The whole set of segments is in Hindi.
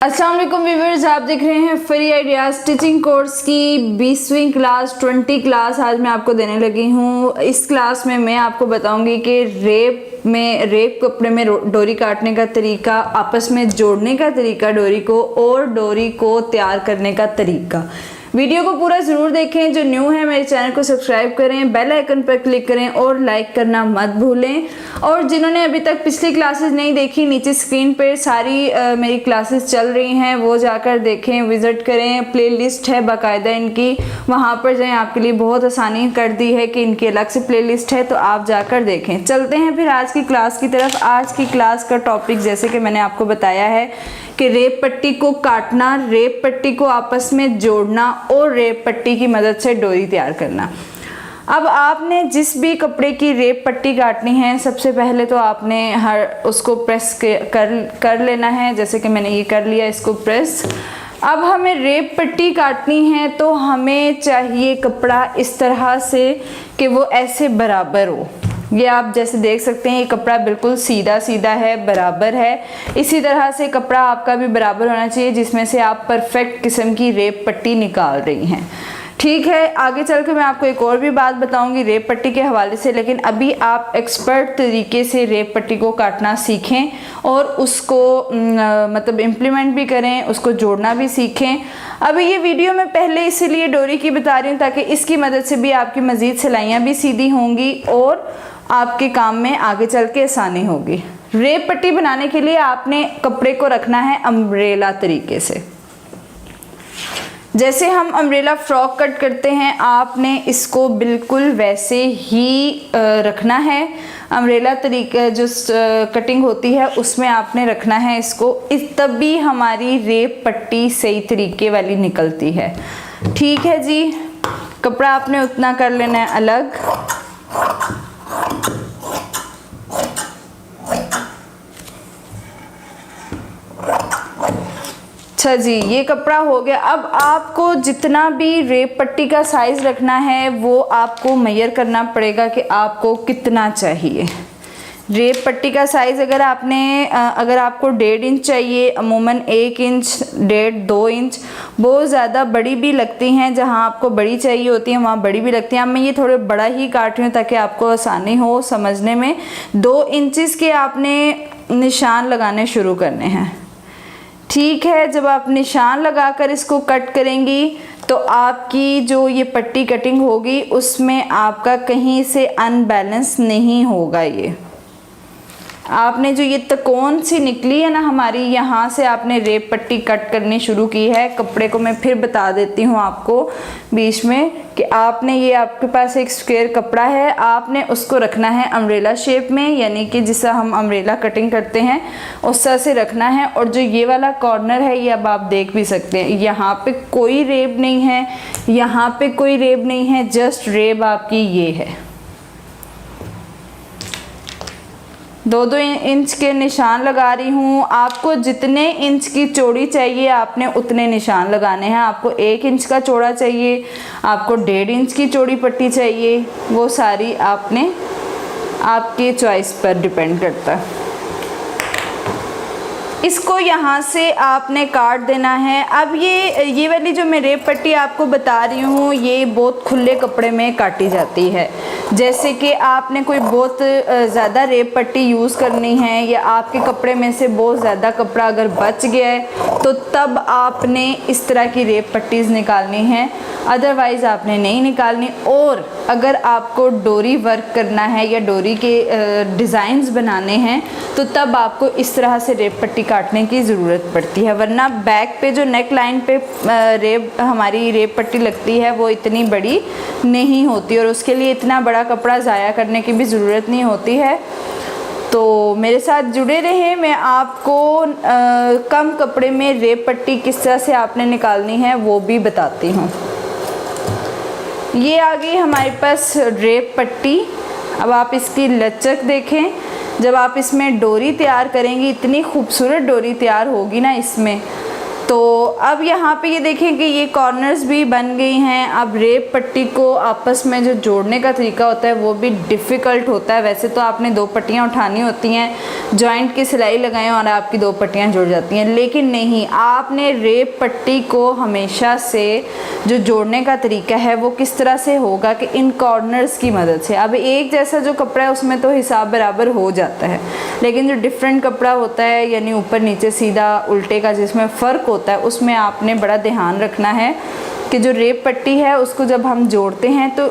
अस्सलाम वालेकुम व्यूअर्स, आप देख रहे हैं फ्री आइडियाज स्टिचिंग कोर्स की 20वीं क्लास 20 क्लास आज मैं आपको देने लगी हूँ। इस क्लास में मैं आपको बताऊंगी कि रेप कपड़े में डोरी काटने का तरीका, आपस में जोड़ने का तरीका डोरी को, और डोरी को तैयार करने का तरीका। वीडियो को पूरा ज़रूर देखें। जो न्यू है मेरे चैनल को सब्सक्राइब करें, बेल आइकन पर क्लिक करें और लाइक करना मत भूलें। और जिन्होंने अभी तक पिछली क्लासेस नहीं देखी, नीचे स्क्रीन पर सारी मेरी क्लासेस चल रही हैं, वो जाकर देखें, विज़िट करें। प्लेलिस्ट है बाकायदा इनकी, वहाँ पर जाएं। आपके लिए बहुत आसानी कर दी है कि इनकी अलग से प्लेलिस्ट है, तो आप जाकर देखें। चलते हैं फिर आज की क्लास की तरफ। आज की क्लास का टॉपिक जैसे कि मैंने आपको बताया है कि रेप पट्टी को काटना, रेप पट्टी को आपस में जोड़ना और रेप पट्टी की मदद से डोरी तैयार करना। अब आपने जिस भी कपड़े की रेप पट्टी काटनी है, सबसे पहले तो आपने उसको प्रेस कर लेना है। जैसे कि मैंने ये कर लिया इसको प्रेस। अब हमें रेप पट्टी काटनी है तो हमें चाहिए कपड़ा इस तरह से कि वो ऐसे बराबर हो। ये आप जैसे देख सकते हैं, ये कपड़ा बिल्कुल सीधा सीधा है, बराबर है। इसी तरह से कपड़ा आपका भी बराबर होना चाहिए, जिसमें से आप परफेक्ट किस्म की रेप पट्टी निकाल रही हैं। ठीक है, आगे चल के मैं आपको एक और भी बात बताऊंगी रेप पट्टी के हवाले से, लेकिन अभी आप एक्सपर्ट तरीके से रेप पट्टी को काटना सीखें और उसको मतलब इम्प्लीमेंट भी करें, उसको जोड़ना भी सीखें। अभी ये वीडियो मैं पहले इसीलिए डोरी की बता रही हूँ ताकि इसकी मदद से भी आपकी मज़ीद सिलाइयाँ भी सीधी होंगी और आपके काम में आगे चल के आसानी होगी। रेप पट्टी बनाने के लिए आपने कपड़े को रखना है अम्ब्रेला तरीके से। जैसे हम अम्ब्रेला फ्रॉक कट करते हैं, आपने इसको बिल्कुल वैसे ही रखना है। अम्ब्रेला तरीका जो कटिंग होती है उसमें आपने रखना है इसको, तभी हमारी रेप पट्टी सही तरीके वाली निकलती है। ठीक है जी, कपड़ा आपने उतना कर लेना है अलग। अच्छा जी, ये कपड़ा हो गया। अब आपको जितना भी रेप पट्टी का साइज़ रखना है वो आपको मेजर करना पड़ेगा कि आपको कितना चाहिए। रेप पट्टी का साइज़ अगर आपको 1.5 इंच चाहिए, अमूमन 1 इंच, 1.5, 2 इंच, बहुत ज़्यादा बड़ी भी लगती हैं। जहाँ आपको बड़ी चाहिए होती है वहाँ बड़ी भी लगती हैं। अब मैं ये थोड़े बड़ा ही काट रही हूँ ताकि आपको आसानी हो समझने में। 2 इंचेस के आपने निशान लगाने शुरू करने हैं। ठीक है, जब आप निशान लगाकर इसको कट करेंगी तो आपकी जो ये पट्टी कटिंग होगी उसमें आपका कहीं से अनबैलेंस नहीं होगा। ये आपने जो ये तकोन सी निकली है ना हमारी, यहाँ से आपने रेप पट्टी कट करनी शुरू की है। कपड़े को मैं फिर बता देती हूँ आपको बीच में कि आपने ये आपके पास एक स्क्वायर कपड़ा है, आपने उसको रखना है अम्ब्रेला शेप में, यानी कि जिससे हम अम्ब्रेला कटिंग करते हैं उस तरह से रखना है। और जो ये वाला कॉर्नर है ये अब आप देख भी सकते हैं, यहाँ पे कोई रेब नहीं है, यहाँ पे कोई रेब नहीं है, जस्ट रेब आपकी ये है। 2-2 इंच के निशान लगा रही हूँ। आपको जितने इंच की चौड़ी चाहिए आपने उतने निशान लगाने हैं। आपको 1 इंच का चौड़ा चाहिए, आपको 1.5 इंच की चौड़ी पट्टी चाहिए, वो सारी आपने आपके चॉइस पर डिपेंड करता है। इसको यहाँ से आपने काट देना है। अब ये वाली जो मैं रेप पट्टी आपको बता रही हूँ ये बहुत खुले कपड़े में काटी जाती है। जैसे कि आपने कोई बहुत ज़्यादा रेप पट्टी यूज़ करनी है या आपके कपड़े में से बहुत ज़्यादा कपड़ा अगर बच गया है तो तब आपने इस तरह की रेप पट्टीज़ निकालनी है, अदरवाइज़ आपने नहीं निकालनी। और अगर आपको डोरी वर्क करना है या डोरी के डिज़ाइंस बनाने हैं तो तब आपको इस तरह से रेप पट्टी काटने की ज़रूरत पड़ती है, वरना बैक पे जो नेक लाइन पे हमारी रेप पट्टी लगती है वो इतनी बड़ी नहीं होती और उसके लिए इतना बड़ा कपड़ा ज़ाया करने की भी ज़रूरत नहीं होती है। तो मेरे साथ जुड़े रहें, मैं आपको कम कपड़े में रेप पट्टी किस तरह से आपने निकालनी है वो भी बताती हूँ। ये आ गई हमारे पास रेप पट्टी। अब आप इसकी लचक देखें, जब आप इसमें डोरी तैयार करेंगी इतनी खूबसूरत डोरी तैयार होगी ना इसमें तो अब यहाँ पे ये देखें कि ये कॉर्नर्स भी बन गई हैं। अब रेप पट्टी को आपस में जो जोड़ने का तरीका होता है वो भी डिफ़िकल्ट होता है। वैसे तो आपने 2 पट्टियाँ उठानी होती हैं, जॉइंट की सिलाई लगाएं और आपकी 2 पट्टियाँ जुड़ जाती हैं, लेकिन नहीं, आपने रेप पट्टी को हमेशा से जो जोड़ने का तरीका है वो किस तरह से होगा कि इन कॉर्नर्स की मदद से। अब एक जैसा जो कपड़ा है उसमें तो हिसाब बराबर हो जाता है, लेकिन जो डिफरेंट कपड़ा होता है यानी ऊपर नीचे सीधा उल्टे का जिसमें फ़र्क होता है उसमें आपने बड़ा ध्यान रखना है कि जो रेप पट्टी है उसको जब हम जोड़ते हैं तो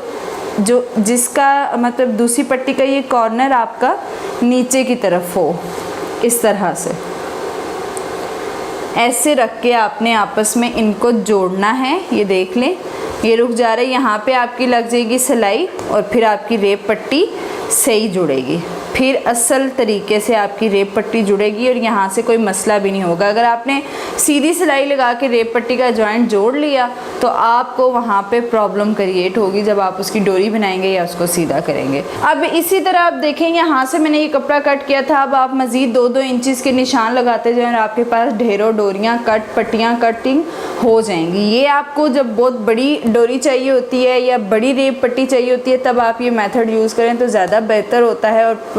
जो जिसका मतलब दूसरी पट्टी का ये कॉर्नर आपका नीचे की तरफ हो, इस तरह से ऐसे रख के आपने आपस में इनको जोड़ना है। ये देख लें, ये रुक जा रहा है, यहाँ पे आपकी लग जाएगी सिलाई और फिर आपकी रेप पट्टी सही जुड़ेगी, फिर असल तरीके से आपकी रेप पट्टी जुड़ेगी और यहाँ से कोई मसला भी नहीं होगा। अगर आपने सीधी सिलाई लगा के रेप पट्टी का जॉइंट जोड़ लिया तो आपको वहाँ पे प्रॉब्लम क्रिएट होगी जब आप उसकी डोरी बनाएंगे या उसको सीधा करेंगे। अब इसी तरह आप देखें, यहाँ से मैंने ये कपड़ा कट किया था, अब आप मज़ीद 2-2 इंचज़ के निशान लगाते जाएं और आपके पास ढेरों डोरियाँ पट्टियाँ कटिंग हो जाएंगी। ये आपको जब बहुत बड़ी डोरी चाहिए होती है या बड़ी रेप पट्टी चाहिए होती है तब आप ये मेथड यूज़ करें तो ज़्यादा बेहतर होता है और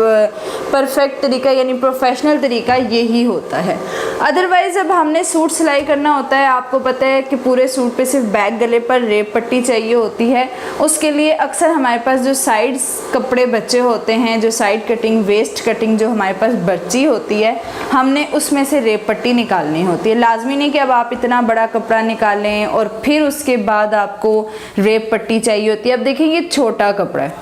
परफेक्ट तरीका यानी प्रोफेशनल तरीका यही होता है। अदरवाइज़ अब हमने सूट सिलाई करना होता है, आपको पता है कि पूरे सूट पे सिर्फ बैक गले पर रेप पट्टी चाहिए होती है। उसके लिए अक्सर हमारे पास जो साइड्स कपड़े बचे होते हैं, जो साइड कटिंग वेस्ट कटिंग जो हमारे पास बची होती है, हमने उसमें से रेप पट्टी निकालनी होती है। लाजमी नहीं कि अब आप इतना बड़ा कपड़ा निकालें और फिर उसके बाद आपको रेप पट्टी चाहिए होती है। अब देखिए ये छोटा कपड़ा है,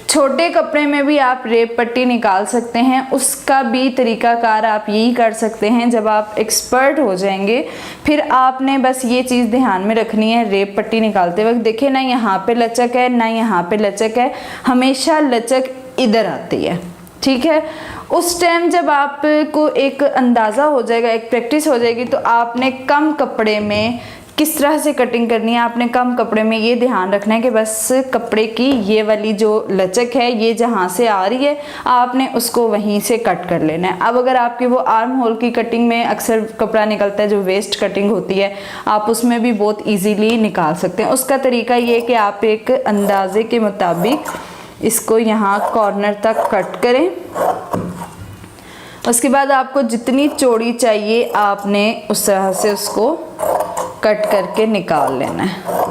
छोटे कपड़े में भी आप रेप पट्टी निकाल सकते हैं। उसका भी तरीकाकार आप यही कर सकते हैं। जब आप एक्सपर्ट हो जाएंगे फिर आपने बस ये चीज़ ध्यान में रखनी है, रेप पट्टी निकालते वक्त देखिए ना यहाँ पे लचक है ना यहाँ पे लचक है, हमेशा लचक इधर आती है, ठीक है। उस टाइम जब आपको एक अंदाज़ा हो जाएगा, एक प्रैक्टिस हो जाएगी तो आपने कम कपड़े में किस तरह से कटिंग करनी है। आपने कम कपड़े में ये ध्यान रखना है कि बस कपड़े की ये वाली जो लचक है ये जहाँ से आ रही है आपने उसको वहीं से कट कर लेना है। अब अगर आपकी वो आर्म होल की कटिंग में अक्सर कपड़ा निकलता है जो वेस्ट कटिंग होती है, आप उसमें भी बहुत ईजीली निकाल सकते हैं। उसका तरीका ये कि आप एक अंदाजे के मुताबिक इसको यहाँ कॉर्नर तक कट करें। उसके बाद आपको जितनी चौड़ी चाहिए आपने उस तरह से उसको कट करके निकाल लेना है।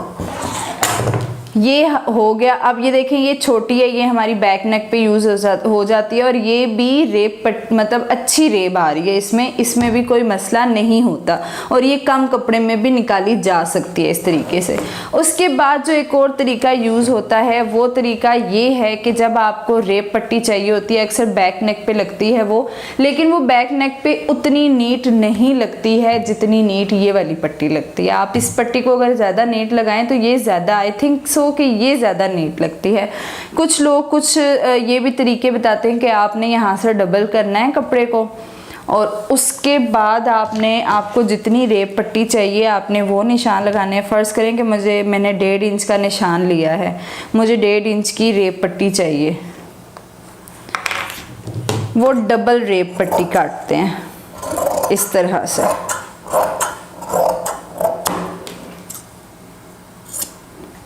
ये हो गया। अब ये देखें ये छोटी है, ये हमारी बैक नेक पे यूज़ हो जाती है और ये भी रेप मतलब अच्छी रेब आ रही है, इसमें भी कोई मसला नहीं होता और ये कम कपड़े में भी निकाली जा सकती है इस तरीके से। उसके बाद जो एक और तरीका यूज़ होता है वो तरीका ये है कि जब आपको रेप पट्टी चाहिए होती है, अक्सर बैक नेक पे लगती है वो, लेकिन वो बैक नेक पे उतनी नीट नहीं लगती है जितनी नीट ये वाली पट्टी लगती है। आप इस पट्टी को अगर ज़्यादा नीट लगाएं तो ये ज़्यादा आई थिंक सो कि ये ज़्यादा नीट लगती है। कुछ लोग कुछ ये भी तरीके बताते हैं कि आपने यहाँ से डबल करना है कपड़े को और उसके बाद आपको जितनी रेप पट्टी चाहिए आपने वो निशान लगाने हैं। फ़र्ज़ करें कि मैंने 1.5 इंच का निशान लिया है, मुझे 1.5 इंच की रेप पट्टी चाहिए, वो डबल रेप पट्टी काटते हैं इस तरह से।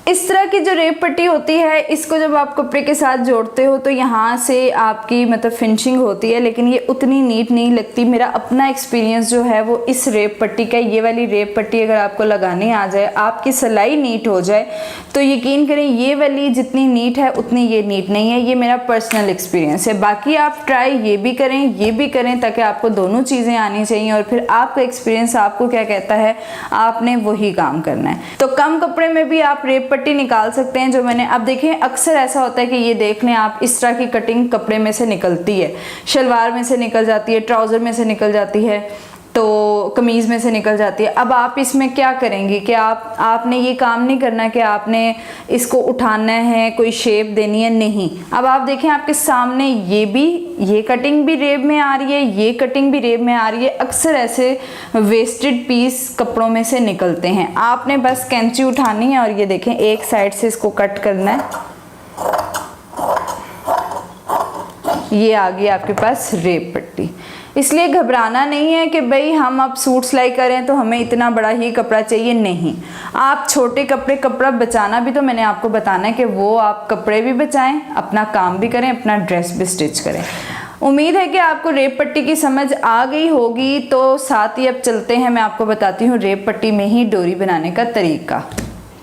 इस तरह की जो रेप पट्टी होती है इसको जब आप कपड़े के साथ जोड़ते हो तो यहाँ से आपकी मतलब फिनिशिंग होती है, लेकिन ये उतनी नीट नहीं लगती। मेरा अपना एक्सपीरियंस जो है वो इस रेप पट्टी का, ये वाली रेप पट्टी अगर आपको लगानी आ जाए, आपकी सिलाई नीट हो जाए तो यकीन करें ये वाली जितनी नीट है उतनी ये नीट नहीं है। ये मेरा पर्सनल एक्सपीरियंस है। बाकी आप ट्राई ये भी करें ताकि आपको दोनों चीज़ें आनी चाहिए और फिर आपका एक्सपीरियंस आपको क्या कहता है आपने वही काम करना है। तो कम कपड़े में भी आप रेप पट्टी निकाल सकते हैं जो मैंने। अब देखें अक्सर ऐसा होता है कि ये देख लें आप, इस तरह की कटिंग कपड़े में से निकलती है, शलवार में से निकल जाती है, ट्राउज़र में से निकल जाती है, तो कमीज़ में से निकल जाती है। अब आप इसमें क्या करेंगे कि आपने ये काम नहीं करना कि आपने इसको उठाना है, कोई शेप देनी है, नहीं। अब आप देखें आपके सामने ये कटिंग भी रेब में आ रही है, ये कटिंग भी रेब में आ रही है। अक्सर ऐसे वेस्टेड पीस कपड़ों में से निकलते हैं। आपने बस कैंची उठानी है और ये देखें एक साइड से इसको कट करना है, ये आ गई आपके पास रेप पट्टी। इसलिए घबराना नहीं है कि भाई हम अब सूट सिलाई करें तो हमें इतना बड़ा ही कपड़ा चाहिए, नहीं। आप छोटे कपड़ा बचाना भी तो मैंने आपको बताना है कि वो आप कपड़े भी बचाएं, अपना काम भी करें, अपना ड्रेस भी स्टिच करें। उम्मीद है कि आपको रेप पट्टी की समझ आ गई होगी। तो साथ ही अब चलते हैं, मैं आपको बताती हूँ रेप पट्टी में ही डोरी बनाने का तरीका।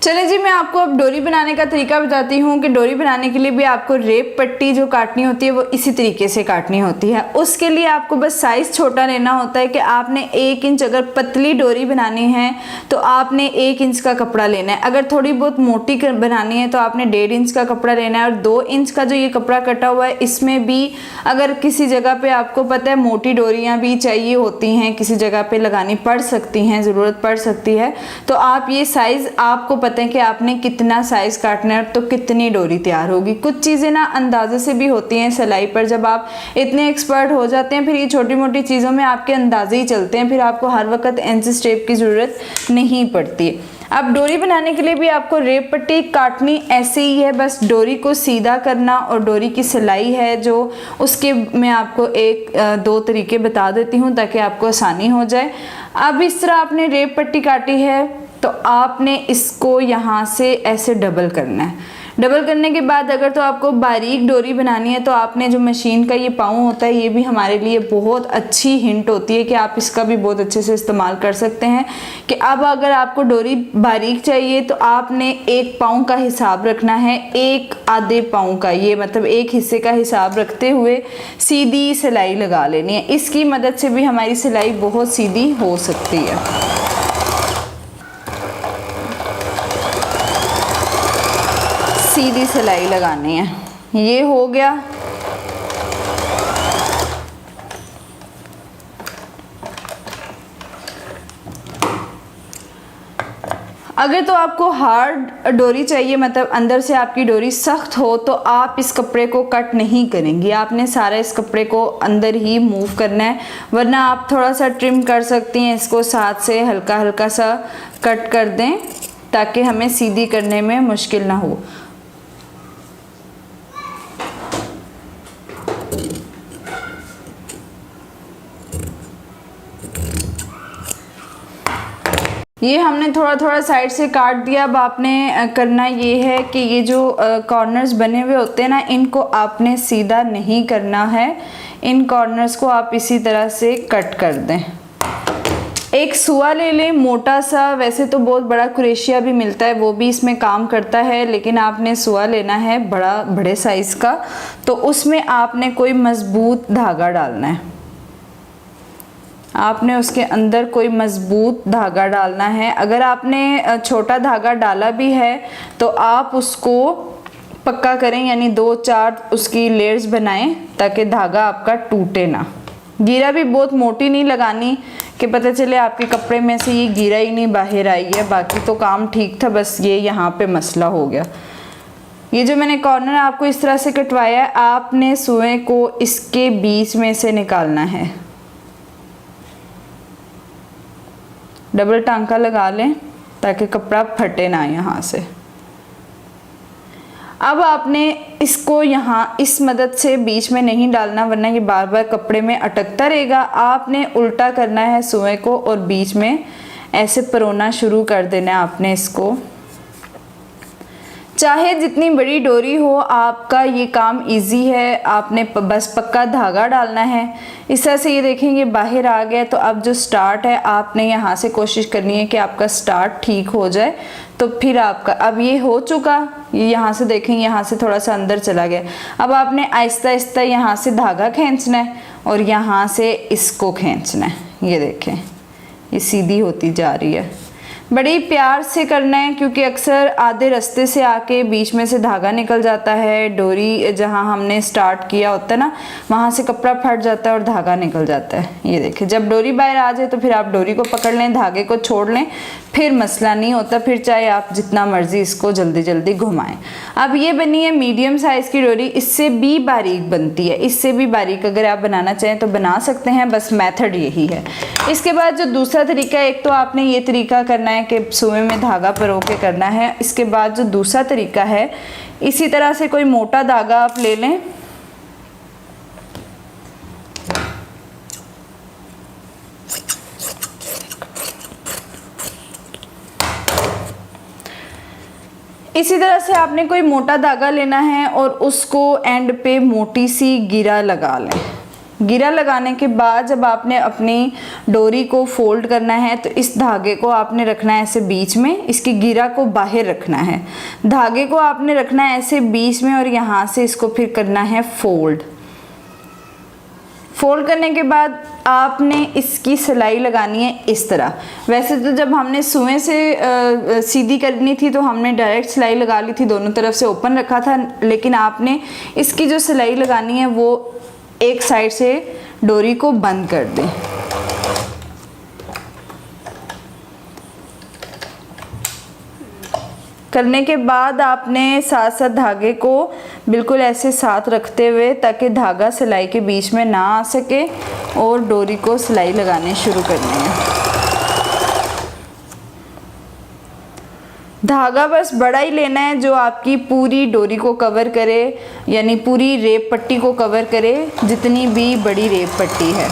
चलिए जी, मैं आपको अब डोरी बनाने का तरीका बताती हूँ कि डोरी बनाने के लिए भी आपको रेप पट्टी जो काटनी होती है वो इसी तरीके से काटनी होती है। उसके लिए आपको बस साइज़ छोटा लेना होता है कि आपने 1 इंच अगर पतली डोरी बनानी है तो आपने 1 इंच का कपड़ा लेना है। अगर थोड़ी बहुत मोटी बनानी है तो आपने 1.5 इंच का कपड़ा लेना है। और 2 इंच का जो ये कपड़ा कटा हुआ है इसमें भी अगर किसी जगह पे आपको पता है मोटी डोरियाँ भी चाहिए होती हैं, किसी जगह पे लगानी पड़ सकती हैं, ज़रूरत पड़ सकती है, तो आप ये साइज़ आपको पता है कि आपने कितना साइज काटना है तो कितनी डोरी तैयार होगी। कुछ चीज़ें ना अंदाजे से भी होती हैं सिलाई पर, जब आप इतने एक्सपर्ट हो जाते हैं फिर ये छोटी मोटी चीज़ों में आपके अंदाजे ही चलते हैं, फिर आपको हर वक्त इंच टेप की ज़रूरत नहीं पड़ती। अब डोरी बनाने के लिए भी आपको रेप पट्टी काटनी ऐसे ही है, बस डोरी को सीधा करना और डोरी की सिलाई है जो उसके मैं आपको 1-2 तरीके बता देती हूँ ताकि आपको आसानी हो जाए। अब इस तरह आपने रेप पट्टी काटी है तो आपने इसको यहाँ से ऐसे डबल करना है। डबल करने के बाद अगर तो आपको बारीक डोरी बनानी है तो आपने जो मशीन का ये पाँव होता है ये भी हमारे लिए बहुत अच्छी हिंट होती है कि आप इसका भी बहुत अच्छे से इस्तेमाल कर सकते हैं। कि अब अगर आपको डोरी बारीक चाहिए तो आपने 1 पाँव का हिसाब रखना है, 1 आधे पाँव का, ये मतलब 1 हिस्से का हिसाब रखते हुए सीधी सिलाई लगा लेनी है। इसकी मदद से भी हमारी सिलाई बहुत सीधी हो सकती है। सीधी सिलाई लगानी है, ये हो गया। अगर तो आपको हार्ड डोरी चाहिए, मतलब अंदर से आपकी डोरी सख्त हो, तो आप इस कपड़े को कट नहीं करेंगी, आपने सारा इस कपड़े को अंदर ही मूव करना है। वरना आप थोड़ा सा ट्रिम कर सकती हैं, इसको साथ से हल्का हल्का सा कट कर दें ताकि हमें सीधी करने में मुश्किल ना हो। ये हमने थोड़ा थोड़ा साइड से काट दिया। अब आपने करना ये है कि ये जो कॉर्नर्स बने हुए होते हैं ना, इनको आपने सीधा नहीं करना है, इन कॉर्नर्स को आप इसी तरह से कट कर दें। एक सुआ ले लें मोटा सा, वैसे तो बहुत बड़ा क्रोशिया भी मिलता है, वो भी इसमें काम करता है, लेकिन आपने सुआ लेना है बड़े साइज़ का। तो उसमें आपने कोई मजबूत धागा डालना है, आपने उसके अंदर कोई मजबूत धागा डालना है। अगर आपने छोटा धागा डाला भी है तो आप उसको पक्का करें, यानी 2-4 उसकी लेयर्स बनाएं ताकि धागा आपका टूटे ना। गीरा भी बहुत मोटी नहीं लगानी कि पता चले आपके कपड़े में से ये गीरा ही नहीं बाहर आई है। बाकी तो काम ठीक था, बस ये यहाँ पे मसला हो गया। ये जो मैंने कॉर्नर आपको इस तरह से कटवाया है, आपने सुए को इसके बीच में से निकालना है। डबल टांका लगा लें ताकि कपड़ा फटे ना यहाँ से। अब आपने इसको यहाँ इस मदद से बीच में नहीं डालना, वरना ये बार बार कपड़े में अटकता रहेगा। आपने उल्टा करना है सुए को और बीच में ऐसे परोना शुरू कर देना है आपने इसको। चाहे जितनी बड़ी डोरी हो, आपका ये काम इजी है, आपने बस पक्का धागा डालना है। इस तरह से ये देखेंगे बाहर आ गया। तो अब जो स्टार्ट है आपने यहाँ से कोशिश करनी है कि आपका स्टार्ट ठीक हो जाए। तो फिर आपका अब ये हो चुका, ये यहाँ से देखेंगे यहाँ से थोड़ा सा अंदर चला गया। अब आपने आहिस्ता आहिस्ता यहाँ से धागा खींचना है और यहाँ से इसको खींचना है। ये देखें ये सीधी होती जा रही है। बड़ी प्यार से करना है क्योंकि अक्सर आधे रास्ते से आके बीच में से धागा निकल जाता है। डोरी जहाँ हमने स्टार्ट किया होता है ना, वहाँ से कपड़ा फट जाता है और धागा निकल जाता है। ये देखिए, जब डोरी बाहर आ जाए तो फिर आप डोरी को पकड़ लें, धागे को छोड़ लें, फिर मसला नहीं होता। फिर चाहे आप जितना मर्जी इसको जल्दी जल्दी घुमाएं। अब ये बनी है मीडियम साइज़ की डोरी, इससे भी बारीक बनती है, इससे भी बारीक अगर आप बनाना चाहें तो बना सकते हैं, बस मेथड यही है। इसके बाद जो दूसरा तरीका है, एक तो आपने ये तरीका करना है कि सुए में धागा परो के करना है। इसके बाद जो दूसरा तरीका है, इसी तरह से कोई मोटा धागा आप ले लें, इसी तरह से आपने कोई मोटा धागा लेना है और उसको एंड पे मोटी सी गिरा लगा लें। गिरा लगाने के बाद जब आपने अपनी डोरी को फोल्ड करना है तो इस धागे को आपने रखना है ऐसे बीच में, इसकी गिरा को बाहर रखना है। धागे को आपने रखना है ऐसे बीच में और यहाँ से इसको फिर करना है फोल्ड। फोल्ड करने के बाद आपने इसकी सिलाई लगानी है इस तरह। वैसे तो जब हमने सुएं से सीधी करनी थी तो हमने डायरेक्ट सिलाई लगा ली थी, दोनों तरफ से ओपन रखा था, लेकिन आपने इसकी जो सिलाई लगानी है वो एक साइड से डोरी को बंद कर दें। करने के बाद आपने साथ साथ धागे को बिल्कुल ऐसे साथ रखते हुए ताकि धागा सिलाई के बीच में ना आ सके और डोरी को सिलाई लगाने शुरू करनी है। धागा बस बड़ा ही लेना है जो आपकी पूरी डोरी को कवर करे, यानी पूरी रेप पट्टी को कवर करे, जितनी भी बड़ी रेप पट्टी है।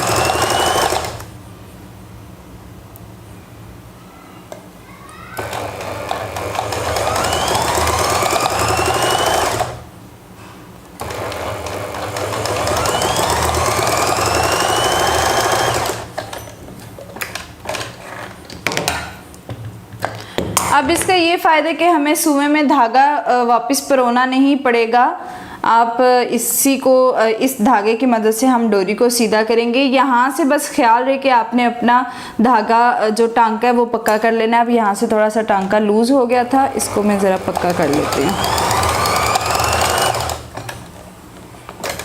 अब इसका ये फ़ायदा कि हमें सुएं में धागा वापस परोना नहीं पड़ेगा। आप इस धागे की मदद से हम डोरी को सीधा करेंगे। यहाँ से बस ख्याल रहे कि आपने अपना धागा जो टांका है वो पक्का कर लेना है। अब यहाँ से थोड़ा सा टांका लूज़ हो गया था, इसको मैं ज़रा पक्का कर लेती हूँ।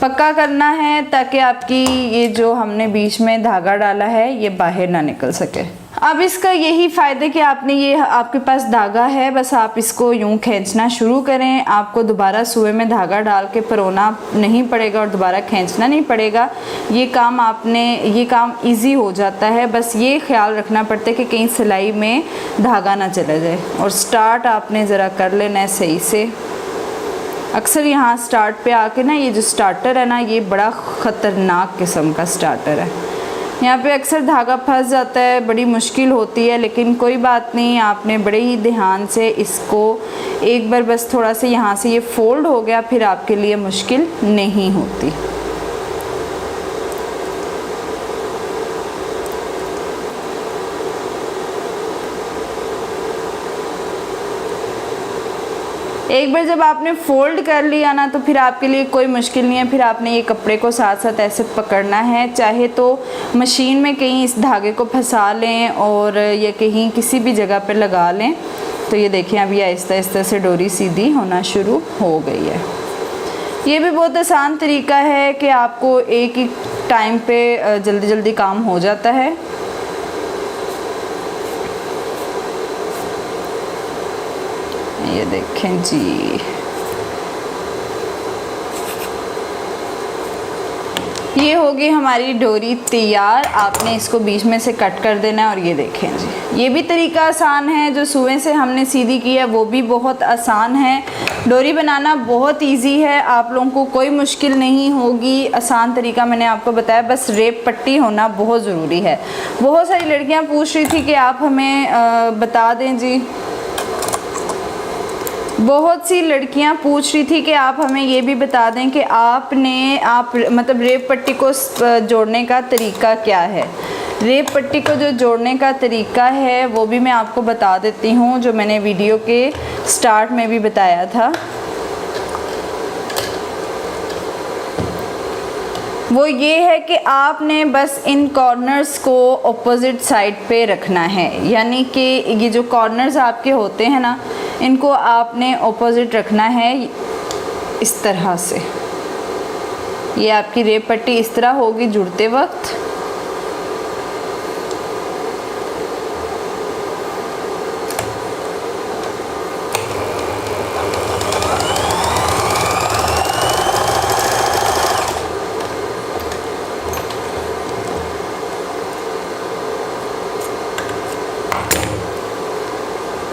पक्का करना है ताकि आपकी ये जो हमने बीच में धागा डाला है ये बाहर ना निकल सके। अब इसका यही फ़ायदा कि आपने ये आपके पास धागा है, बस आप इसको यूं खींचना शुरू करें। आपको दोबारा सुए में धागा डाल के परोना नहीं पड़ेगा और दोबारा खींचना नहीं पड़ेगा। ये काम इजी हो जाता है। बस ये ख्याल रखना पड़ता है कि कहीं सिलाई में धागा ना चला जाए। और स्टार्ट आपने ज़रा कर लेना है सही से। अक्सर यहाँ स्टार्ट पे आके ना ये जो स्टार्टर है ना ये बड़ा ख़तरनाक किस्म का स्टार्टर है। यहाँ पे अक्सर धागा फंस जाता है, बड़ी मुश्किल होती है, लेकिन कोई बात नहीं, आपने बड़े ही ध्यान से इसको एक बार बस थोड़ा सा यहाँ से ये फोल्ड हो गया, फिर आपके लिए मुश्किल नहीं होती। एक बार जब आपने फोल्ड कर लिया ना तो फिर आपके लिए कोई मुश्किल नहीं है। फिर आपने ये कपड़े को साथ साथ ऐसे पकड़ना है। चाहे तो मशीन में कहीं इस धागे को फंसा लें और या कहीं किसी भी जगह पर लगा लें। तो ये देखें अभी आहिस्ता आहिस्ता से डोरी सीधी होना शुरू हो गई है। ये भी बहुत आसान तरीका है कि आपको एक ही टाइम पे जल्दी जल्दी काम हो जाता है। ये देखें जी, ये होगी हमारी डोरी तैयार। आपने इसको बीच में से कट कर देना है और ये देखें जी, ये भी तरीका आसान है। जो सुएं से हमने सीधी की है वो भी बहुत आसान है। डोरी बनाना बहुत इजी है, आप लोगों को कोई मुश्किल नहीं होगी। आसान तरीका मैंने आपको बताया, बस रेप पट्टी होना बहुत ज़रूरी है। बहुत सारी लड़कियां पूछ रही थी कि आप हमें बता दें जी। बहुत सी लड़कियां पूछ रही थी कि आप हमें ये भी बता दें कि आप मतलब रेप पट्टी को जोड़ने का तरीका क्या है। रेप पट्टी को जो जोड़ने का तरीका है वो भी मैं आपको बता देती हूँ, जो मैंने वीडियो के स्टार्ट में भी बताया था। वो ये है कि आपने बस इन कॉर्नर्स को ऑपोजिट साइड पे रखना है, यानी कि ये जो कॉर्नर्स आपके होते हैं ना, इनको आपने ऑपोजिट रखना है इस तरह से। ये आपकी रेप पट्टी इस तरह होगी जुड़ते वक्त।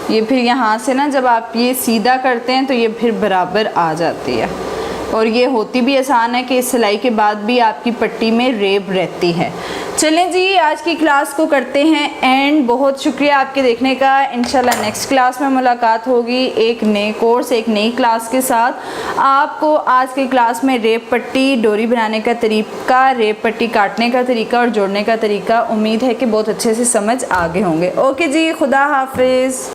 ये फिर यहाँ से ना जब आप ये सीधा करते हैं तो ये फिर बराबर आ जाती है। और ये होती भी आसान है कि इस सिलाई के बाद भी आपकी पट्टी में रेब रहती है। चलें जी, आज की क्लास को करते हैं एंड। बहुत शुक्रिया आपके देखने का। इंशाल्लाह नेक्स्ट क्लास में मुलाकात होगी एक नए कोर्स, एक नई क्लास के साथ। आपको आज की क्लास में रेप पट्टी, डोरी बनाने का तरीका, रेप पट्टी काटने का तरीका और जोड़ने का तरीका उम्मीद है कि बहुत अच्छे से समझ आ गए होंगे। ओके जी, खुदा हाफिज़।